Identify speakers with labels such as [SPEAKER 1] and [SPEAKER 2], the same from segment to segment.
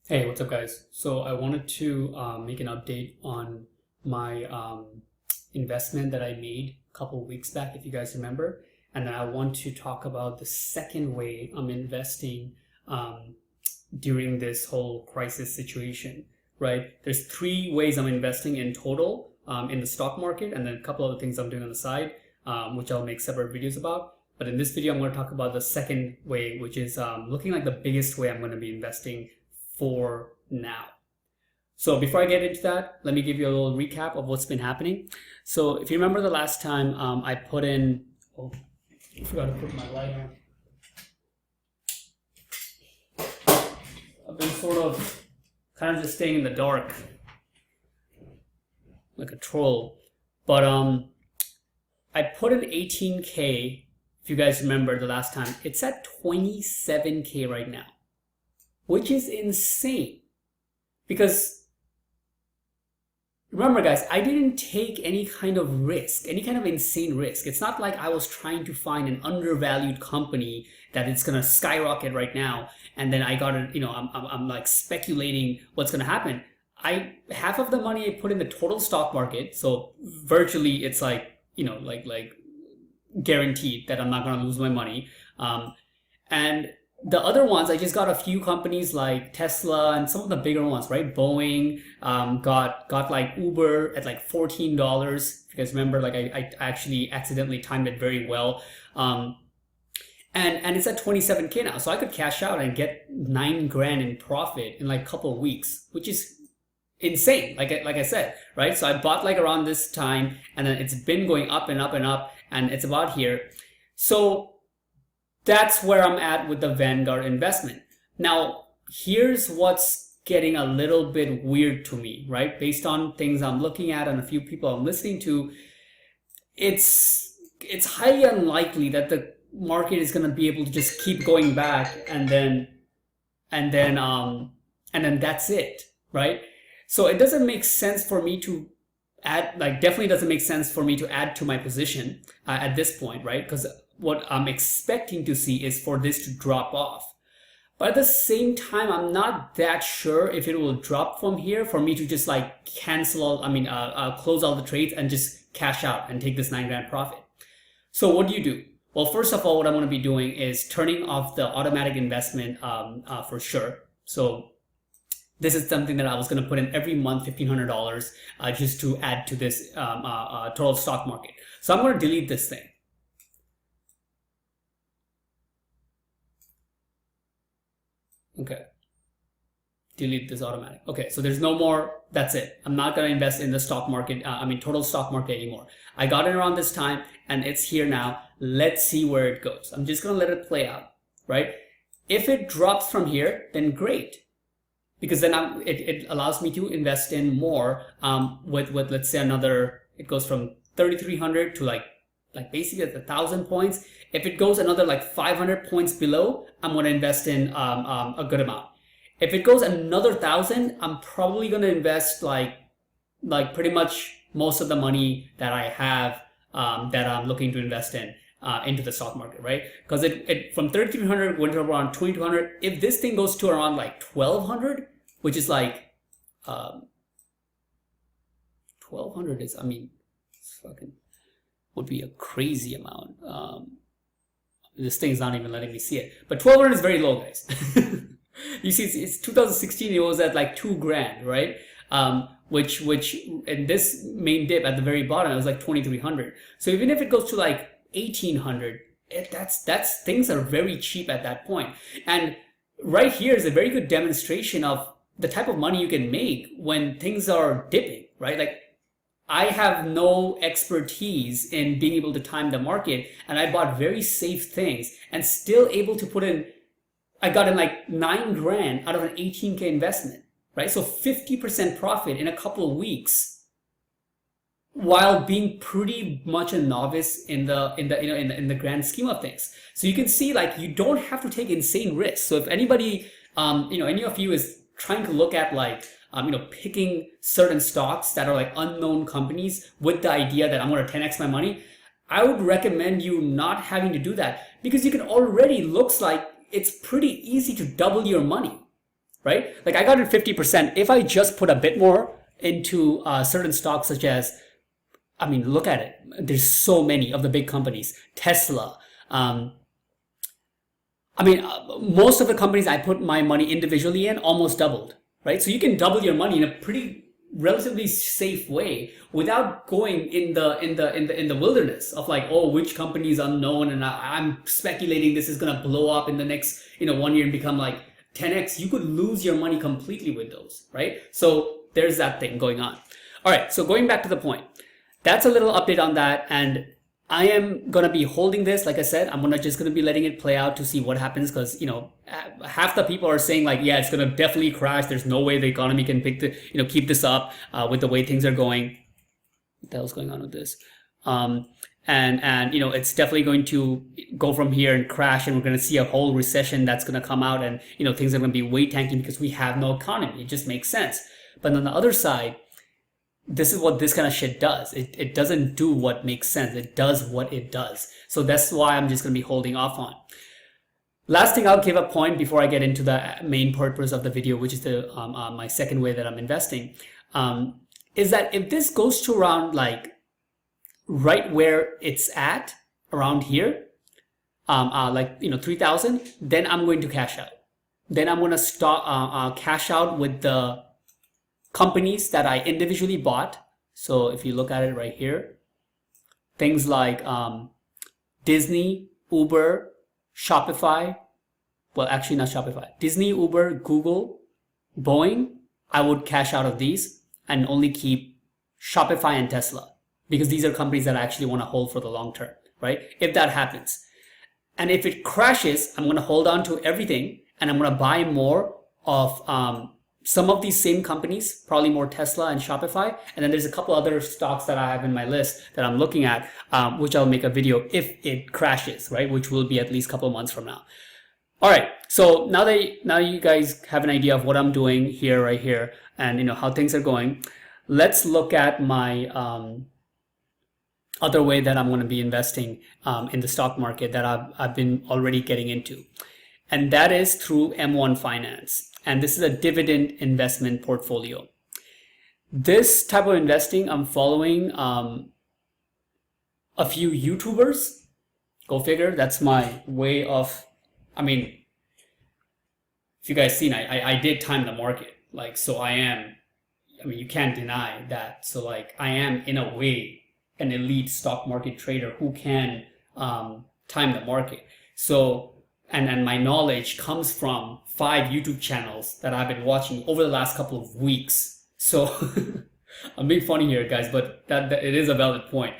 [SPEAKER 1] Hey, what's up, guys? So I wanted to make an update on my investment that I made a couple of weeks back, if you guys remember. And then I want to talk about the second way I'm investing um, during this whole crisis situation, right? There's three ways I'm investing in total in the stock market, and then a couple other things I'm doing on the side, which I'll make separate videos about. But in this video, I'm going to talk about the second way, which is looking like the biggest way I'm going to be investing for now. So before I get into that, let me give you a little recap of what's been happening. So if you remember the last time I put in, oh, I forgot to put my light on. I've been sort of kind of just staying in the dark like a troll. But I put in 18K, if you guys remember the last time. It's at 27K right now, which is insane. Because remember, guys, I didn't take any kind of risk, any kind of insane risk. It's not like I was trying to find an undervalued company that it's gonna skyrocket right now, and then I got it. I'm like speculating what's gonna happen. Half of the money I put in the total stock market, so virtually it's like like guaranteed that I'm not gonna lose my money, and the other ones, I just got a few companies like Tesla and some of the bigger ones, right? Boeing, got like Uber at like $14. If you guys remember, like I actually accidentally timed it very well. And it's at 27K now. So I could cash out and get 9 grand in profit in like a couple of weeks, which is insane. Like I said, right? So I bought like around this time, and then it's been going up and up and up, and it's about here. So that's where I'm at with the Vanguard investment. Now, here's what's getting a little bit weird to me, right? Based on things I'm looking at and a few people I'm listening to, it's highly unlikely that the market is going to be able to just keep going back and then that's it, right? So it doesn't make sense for me to add, like definitely doesn't make sense for me to add to my position at this point, right? Because what I'm expecting to see is for this to drop off. But at the same time, I'm not that sure if it will drop from here for me to just like cancel all, close all the trades and just cash out and take this 9 grand profit. So what do? Well, first of all, what I'm going to be doing is turning off the automatic investment for sure. So this is something that I was going to put in every month, $1,500, just to add to this total stock market. So I'm going to delete this thing. Okay, delete this automatic. Okay, so there's no more, that's it. I'm not gonna invest in the stock market, total stock market anymore. I got it around this time and it's here now. Let's see where it goes. I'm just gonna let it play out, right? If it drops from here, then great. Because then it allows me to invest in more with let's say another, it goes from 3,300 to like basically at 1,000 points. If it goes another like 500 points below, I'm going to invest in a good amount. If it goes another 1,000, I'm probably going to invest like pretty much most of the money that I have that I'm looking to invest in into the stock market, right? Because it from 3,300 went to around 2,200. If this thing goes to around like 1,200, which is like 1,200 is, it's fucking would be a crazy amount. This thing's not even letting me see it. But 1,200 is very low, guys. You see, it's 2016, it was at like 2 grand, right? Which in this main dip at the very bottom, it was like 2,300. So even if it goes to like 1,800, that's things are very cheap at that point. And right here is a very good demonstration of the type of money you can make when things are dipping, right? Like, I have no expertise in being able to time the market, and I bought very safe things and still able to put in, I got in like 9 grand out of an 18K investment, right? So 50% profit in a couple of weeks while being pretty much a novice in the grand scheme of things. So you can see, like, you don't have to take insane risks. So if anybody, any of you is trying to look at like, picking certain stocks that are like unknown companies with the idea that I'm going to 10x my money, I would recommend you not having to do that, because you can already, looks like it's pretty easy to double your money, right? Like I got it 50%. If I just put a bit more into certain stocks such as, I mean, look at it. There's so many of the big companies. Tesla. Most of the companies I put my money individually in almost doubled, right? So you can double your money in a pretty relatively safe way without going in the wilderness of like, oh, which company is unknown and I'm speculating this is gonna blow up in the next 1 year and become like 10x. You could lose your money completely with those, right? So there's that thing going on. All right, so going back to the point, that's a little update on that, and I am gonna be holding this. Like I said, I'm just gonna be letting it play out to see what happens, because half the people are saying like, yeah, it's gonna definitely crash. There's no way the economy can keep this up with the way things are going. What the hell's going on with this? And it's definitely going to go from here and crash, and we're gonna see a whole recession that's gonna come out, and things are gonna be way tanking because we have no economy. It just makes sense. But on the other side, this is what this kind of shit does. It doesn't do what makes sense. It does what it does. So that's why I'm just going to be holding off on. Last thing, I'll give a point before I get into the main purpose of the video, which is the my second way that I'm investing, is that if this goes to around like right where it's at, around here, 3,000, then I'm going to cash out. Then I'm going to start cash out with the companies that I individually bought. So if you look at it right here, things like Disney, Uber, Shopify, well, actually not Shopify, Disney, Uber, Google, Boeing, I would cash out of these and only keep Shopify and Tesla, because these are companies that I actually want to hold for the long term, right? If that happens. And if it crashes, I'm going to hold on to everything and I'm going to buy more of some of these same companies, probably more Tesla and Shopify. And then there's a couple other stocks that I have in my list that I'm looking at, which I'll make a video if it crashes, right? Which will be at least a couple of months from now. All right. So now you guys have an idea of what I'm doing here, right here, and how things are going. Let's look at my other way that I'm going to be investing in the stock market that I've been already getting into. And that is through M1 Finance. And this is a dividend investment portfolio. This type of investing, I'm following a few YouTubers. Go figure. That's my way of, if you guys seen, I did time the market. You can't deny that. So I am in a way an elite stock market trader who can time the market. So, and my knowledge comes from 5 YouTube channels that I've been watching over the last couple of weeks. So I'm being funny here, guys, but that it is a valid point.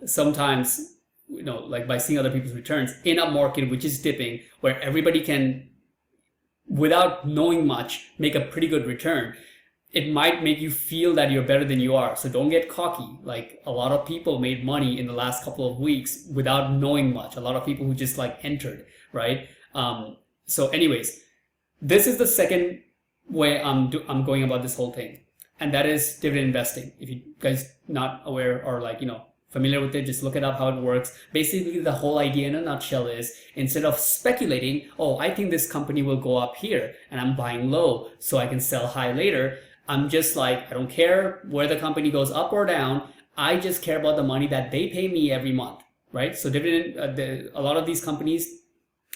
[SPEAKER 1] Sometimes, by seeing other people's returns in a market which is dipping, where everybody can, without knowing much, make a pretty good return, it might make you feel that you're better than you are. So don't get cocky. A lot of people made money in the last couple of weeks without knowing much. A lot of people who just entered, right? So anyways, this is the second way I'm going about this whole thing. And that is dividend investing. If you guys not aware or familiar with it, just look it up how it works. Basically, the whole idea in a nutshell is, instead of speculating, oh, I think this company will go up here and I'm buying low so I can sell high later, I'm just I don't care where the company goes up or down. I just care about the money that they pay me every month, right? So dividend, a lot of these companies,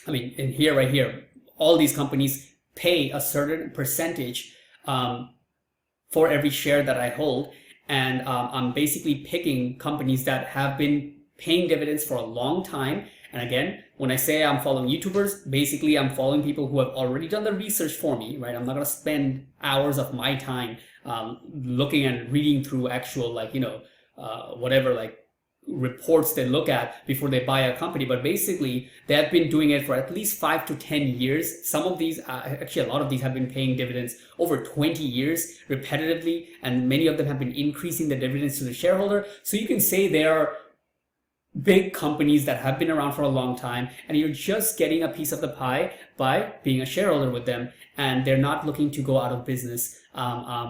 [SPEAKER 1] right here, all these companies pay a certain percentage for every share that I hold. And I'm basically picking companies that have been paying dividends for a long time. And again, when I say I'm following YouTubers, basically I'm following people who have already done the research for me, right? I'm not going to spend hours of my time looking and reading through actual, reports they look at before they buy a company. But basically, they have been doing it for at least 5 to 10 years. Some of these, actually a lot of these have been paying dividends over 20 years repetitively, and many of them have been increasing the dividends to the shareholder. So you can say they are big companies that have been around for a long time, and you're just getting a piece of the pie by being a shareholder with them, and they're not looking to go out of business.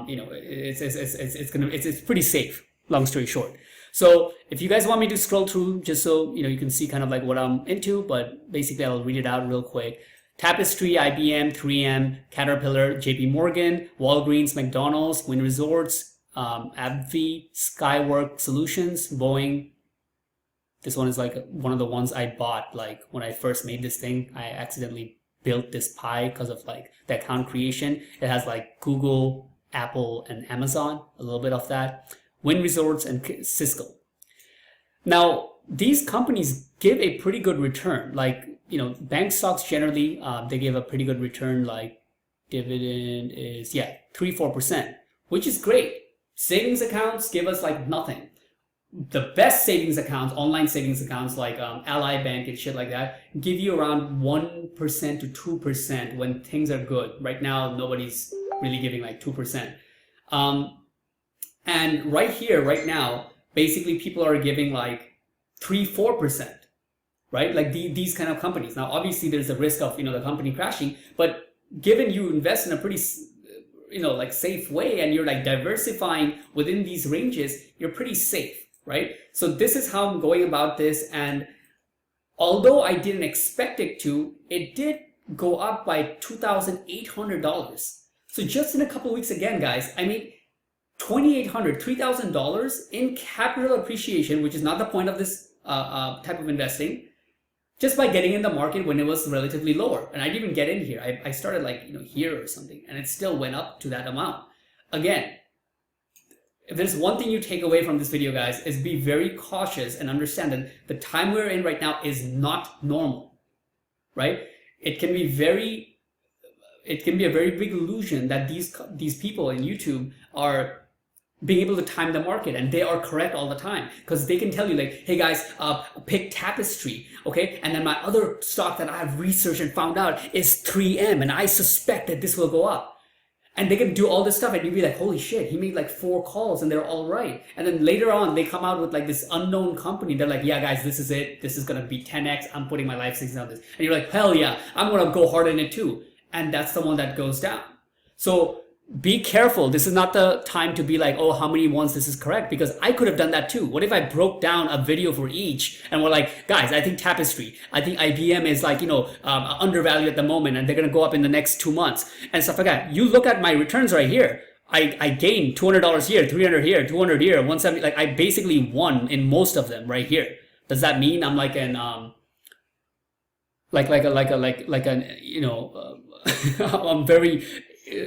[SPEAKER 1] It's pretty safe, long story short. So if you guys want me to scroll through just so you can see kind of what I'm into, but basically I'll read it out real quick. Tapestry, IBM, 3M, Caterpillar, JP Morgan, Walgreens, McDonald's, Wynn Resorts, AbbVie, Skywork Solutions, Boeing. This one is like one of the ones I bought like when I first made this thing. I accidentally built this pie because of like the account creation. It has like Google, Apple, and Amazon, a little bit of that. Wynn Resorts and Cisco. Now, these companies give a pretty good return. Like, you know, bank stocks generally, they give a pretty good return. Like dividend is, 3-4%, which is great. Savings accounts give us like nothing. The best savings accounts, online savings accounts like Ally Bank and shit like that, give you around 1% to 2% when things are good. Right now, nobody's really giving like 2%. And right here, right now, basically people are giving like 3-4%, right? Like these kind of companies. Now, obviously, there's a risk of, you know, the company crashing, but given you invest in a pretty, you know, like safe way and you're like diversifying within these ranges, you're pretty safe. Right? So this is how I'm going about this. And although I didn't expect it to, it did go up by $2,800. So just in a couple of weeks again, guys, I made $2,800, $3,000 in capital appreciation, which is not the point of this type of investing, just by getting in the market when it was relatively lower. And I didn't even get in here. I started like, you know, here or something, and it still went up to that amount. Again, if there's one thing you take away from this video, guys, is be very cautious and understand that the time we're in right now is not normal, right? It can be a very big illusion that these people in YouTube are being able to time the market, and they are correct all the time because they can tell you like, hey guys, pick Tapestry, okay? And then my other stock that I have researched and found out is 3M, and I suspect that this will go up. And they can do all this stuff and you'd be like, holy shit, he made like 4 calls and they're all right. And then later on, they come out with like this unknown company. They're like, yeah, guys, this is it. This is going to be 10x. I'm putting my life savings on this. And you're like, hell yeah, I'm going to go hard in it too. And that's the one that goes down. So be careful. This is not the time to be like, oh, how many ones this is correct? Because I could have done that too. What if I broke down a video for each and we're like, guys, I think Tapestry, I think IBM is like, you know, undervalued at the moment and they're going to go up in the next 2 months and stuff like that. You look at my returns right here. I gained $200 here, 300 here, 200 here, 170. Like I basically won in most of them right here. Does that mean I'm like an, you know, I'm very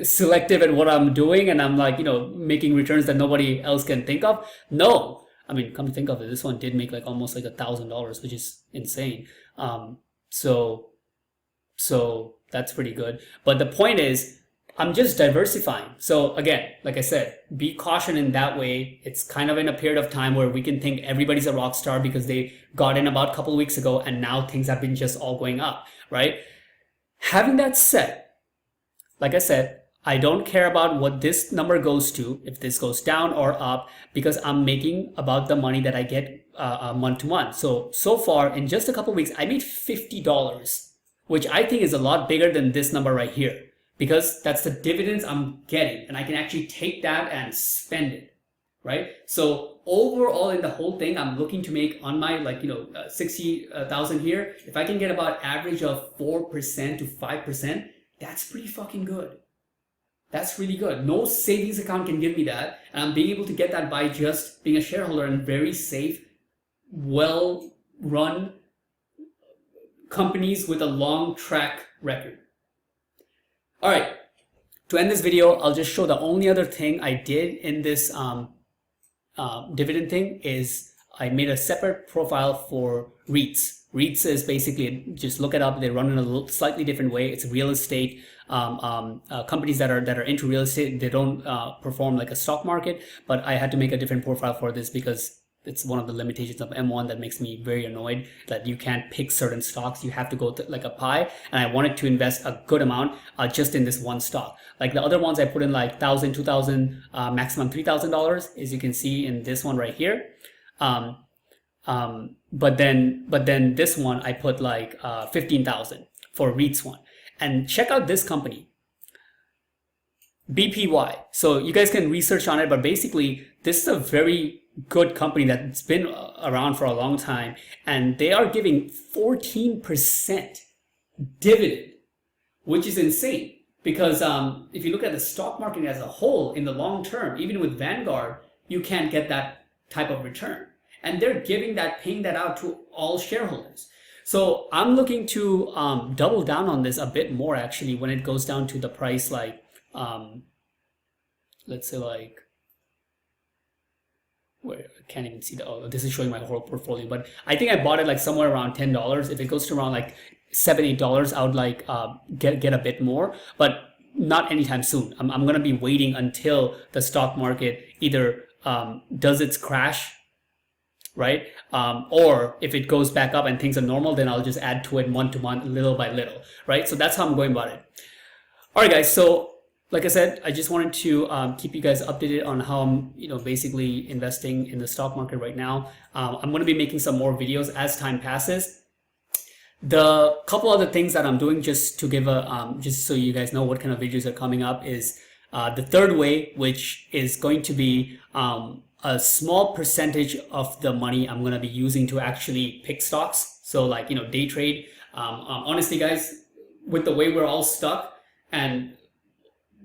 [SPEAKER 1] selective at what I'm doing and I'm like, you know, making returns that nobody else can think of? No. I mean, come to think of it, this one did make like almost like $1,000, which is insane. So that's pretty good. But the point is, I'm just diversifying. So again, like I said, be caution in that way. It's kind of in a period of time where we can think everybody's a rock star because they got in about a couple of weeks ago and now things have been just all going up, right? Having that said, like I said, I don't care about what this number goes to, if this goes down or up, because I'm making about the money that I get month to month. So far, in just a couple of weeks, I made $50, which I think is a lot bigger than this number right here, because that's the dividends I'm getting, and I can actually take that and spend it, right? So overall, in the whole thing, I'm looking to make on my, like, you know, 60,000 here. If I can get about average of 4% to 5%, that's pretty fucking good. That's really good. No savings account can give me that. And I'm being able to get that by just being a shareholder in very safe, well-run companies with a long track record. All right. To end this video, I'll just show the only other thing I did in this dividend thing is I made a separate profile for REITs. REITs is basically, just look it up. They run in a slightly different way. It's real estate. Companies that are into real estate, they don't perform like a stock market. But I had to make a different profile for this because it's one of the limitations of M1 that makes me very annoyed, that you can't pick certain stocks. You have to go like a pie. And I wanted to invest a good amount just in this one stock. Like the other ones, I put in like $1,000, $2,000, maximum $3,000, as you can see in this one right here. But then this one I put like 15,000 for REITs one. And check out this company, BPY. So you guys can research on it, but basically this is a very good company that's been around for a long time, and they are giving 14% dividend. which is insane. Because if you look at the stock market as a whole in the long term, even with Vanguard, you can't get that type of return. And they're paying that out to all shareholders. So I'm looking to double down on this a bit more actually when it goes down to the price like, let's say like, where I can't even see oh, this is showing my whole portfolio, but I think I bought it like somewhere around $10. If it goes to around like $7-8, I would like get a bit more, but not anytime soon. I'm gonna be waiting until the stock market either does its crash, right? Or if it goes back up and things are normal, then I'll just add to it month to month, little by little, right? So that's how I'm going about it. All right, guys. So like I said, I just wanted to keep you guys updated on how I'm, basically investing in the stock market right now. I'm going to be making some more videos as time passes. The couple other things that I'm doing just to give just so you guys know what kind of videos are coming up is the third way, which is going to be a small percentage of the money I'm going to be using to actually pick stocks. So like, day trade. Honestly, guys, with the way we're all stuck and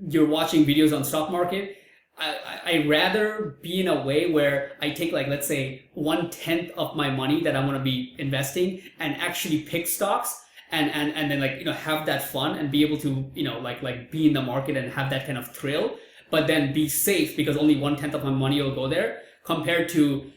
[SPEAKER 1] you're watching videos on stock market, I rather be in a way where I take like, let's say 1/10 of my money that I'm going to be investing and actually pick stocks and then like, have that fun and be able to, like be in the market and have that kind of thrill, but then be safe because only 1/10 of my money will go there, compared to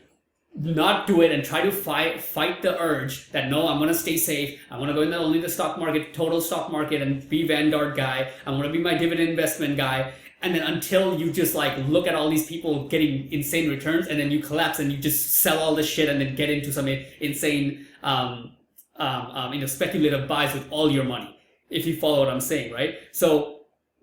[SPEAKER 1] not do it and try to fight the urge that no, I'm going to stay safe. I want to go in only the stock market, total stock market, and be Vanguard guy. I want to be my dividend investment guy. And then until you just like look at all these people getting insane returns and then you collapse and you just sell all this shit and then get into some insane, speculative buys with all your money. If you follow what I'm saying, right? So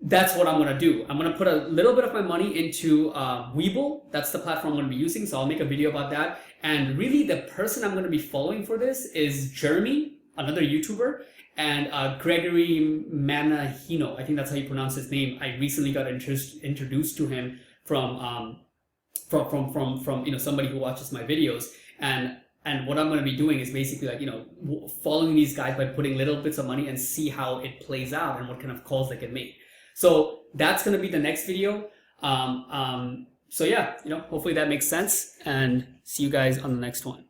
[SPEAKER 1] that's what I'm going to do. I'm going to put a little bit of my money into Webull. That's the platform I'm going to be using. So I'll make a video about that. And really the person I'm going to be following for this is Jeremy, another YouTuber, and Gregory Manahino. I think that's how you pronounce his name. I recently got introduced to him from somebody who watches my videos. And what I'm going to be doing is basically like, following these guys by putting little bits of money and see how it plays out and what kind of calls they can make. So that's going to be the next video. So yeah, hopefully that makes sense, and see you guys on the next one.